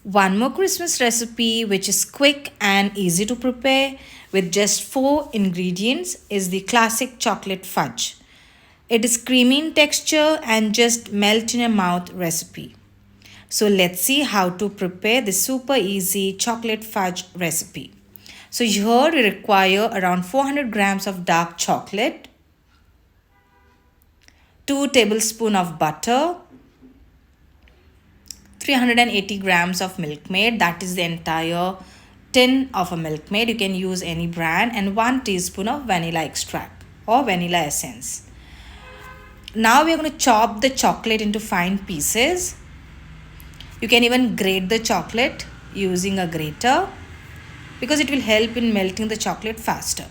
One more Christmas recipe which is quick and easy to prepare with just 4 ingredients is the classic chocolate fudge. It is creamy in texture and just melt in your mouth recipe. So let's see how to prepare this super easy chocolate fudge recipe. So here we require around 400 grams of dark chocolate, 2 tablespoons of butter, 380 grams of milkmaid, that is the entire tin of a milkmaid. You can use any brand, and 1 teaspoon of vanilla extract or vanilla essence. Now we are going to chop the chocolate into fine pieces. You can even grate the chocolate using a grater because it will help in melting the chocolate faster.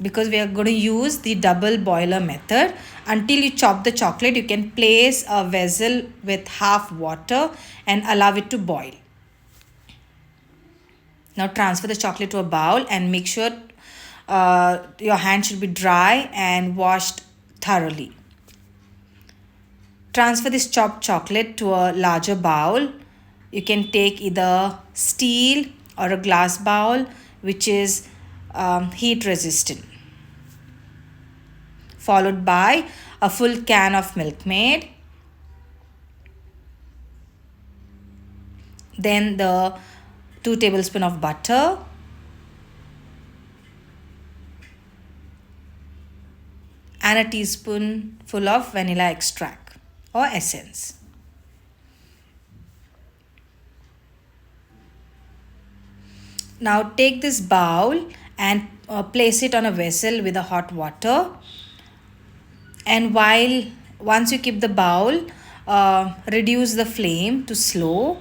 Because we are going to use the double boiler method, until you chop the chocolate, you can place a vessel with half water and allow it to boil. Now transfer the chocolate to a bowl and make sure your hand should be dry and washed thoroughly. Transfer this chopped chocolate to a larger bowl. You can take either steel or a glass bowl which is heat resistant. Followed by a full can of milkmaid. Then the 2 tablespoons of butter. And a teaspoonful of vanilla extract or essence. Now take this bowl and place it on a vessel with a hot water. And once you keep the bowl, reduce the flame to slow,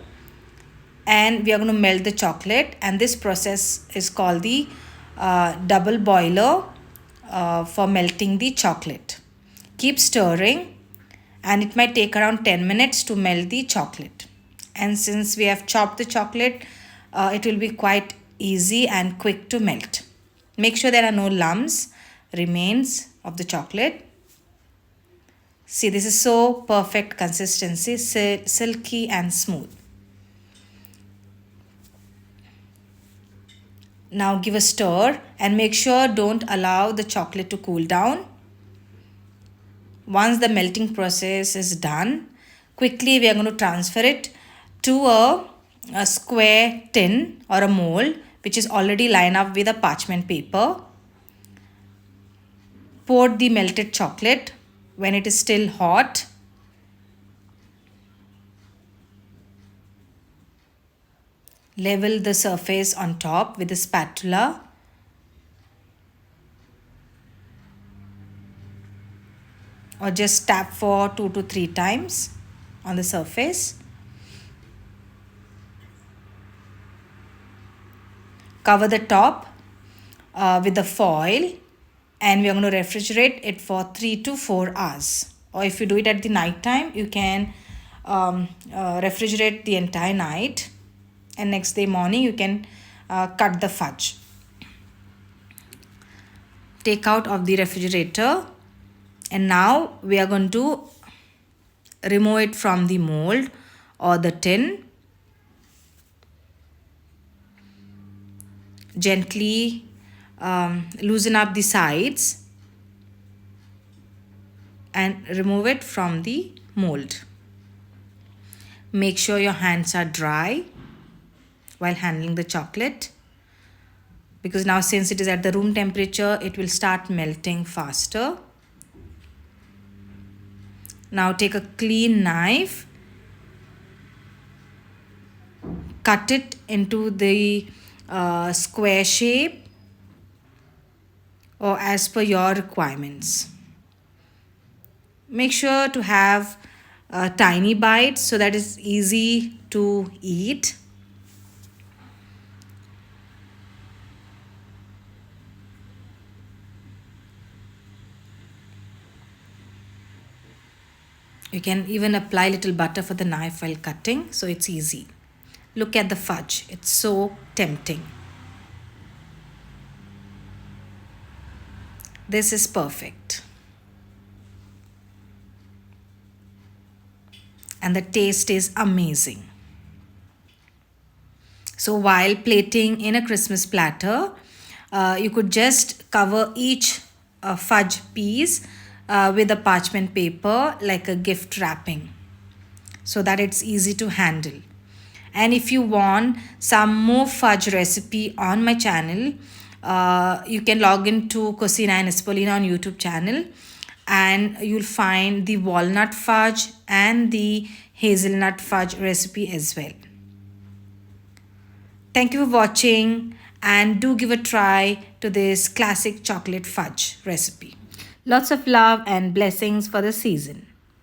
and we are going to melt the chocolate, and this process is called the double boiler for melting the chocolate. Keep stirring, and it might take around 10 minutes to melt the chocolate. And since we have chopped the chocolate, it will be quite easy and quick to melt. Make sure there are no lumps remains of the chocolate. See, this is so perfect consistency, silky and smooth. Now give a stir and make sure don't allow the chocolate to cool down. Once the melting process is done, quickly we are going to transfer it to a square tin or a mold which is already lined up with a parchment paper. Pour the melted chocolate when it is still hot. Level the surface on top with a spatula. Or just tap for 2 to 3 times on the surface. Cover the top with the foil, and we are going to refrigerate it for 3 to 4 hours. Or if you do it at the night time, you can refrigerate the entire night, and next day morning you can cut the fudge. Take out of the refrigerator, and now we are going to remove it from the mold or the tin. Gently loosen up the sides and remove it from the mold. Make sure your hands are dry while handling the chocolate, because now since it is at the room temperature, it will start melting faster. Now take a clean knife, cut it into the square shape or as per your requirements. Make sure to have tiny bites so that it's easy to eat. You can even apply little butter for the knife while cutting, so it's easy. Look at the fudge, it's so tempting. This is perfect. and the taste is amazing. So while plating in a Christmas platter, you could just cover each fudge piece with a parchment paper like a gift wrapping so that it's easy to handle. And if you want some more fudge recipe on my channel, you can log into Cocinanispolina on YouTube channel, and you'll find the walnut fudge and the hazelnut fudge recipe as well. Thank you for watching, and do give a try to this classic chocolate fudge recipe. Lots of love and blessings for the season.